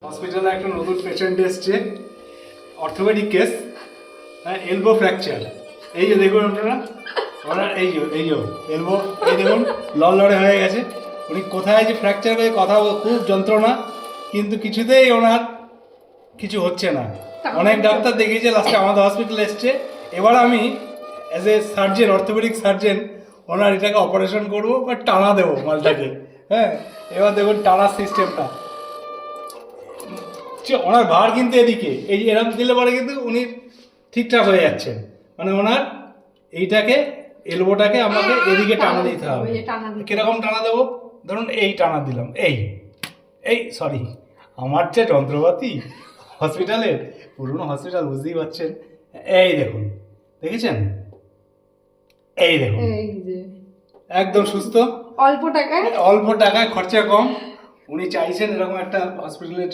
হসপিটালে একটা নতুন পেশেন্ট এসছে, অর্থোপেডিক কেস, হ্যাঁ, এলবো ফ্র্যাকচার। এই যে দেখুন আপনারা, ওনার এই যে এলবো, এই দেখুন লড়ে হয়ে গেছে। উনি কোথায় যে ফ্র্যাকচার করে কথা খুব যন্ত্রণা, কিন্তু কিছুতেই ওনার কিছু হচ্ছে না। অনেক ডাক্তার দেখিয়েছে, লাস্টে আমাদের হসপিটালে এসছে। এবার আমি as a surgeon, orthopaedic surgeon, ওনার এটাকে অপারেশন করবো বা টানা দেবো মালটাকে। হ্যাঁ, এবার দেখুন টানার সিস্টেমটা, ওনার ভার কিন্তু এদিকে, এই এরকম দিলে পরে কিন্তু উনি ঠিকঠাক হয়ে যাচ্ছেন। মানে ওনার এইটাকে, এলবোটাকে আমাকে এদিকে টানা দিতে হবে। কিরকম টানা দেবো? ধরুন এই টানা দিলাম, এই সরি, আমার যে যন্ত্রপাতি হসপিটালের, পুরনো হসপিটাল বুঝতেই পারছেন। এই দেখুন, দেখেছেন? এই দেখুন, একদম সুস্থ, অল্প টাকায় খরচা কম। উনি চাইছেন এরকম একটা হসপিটালে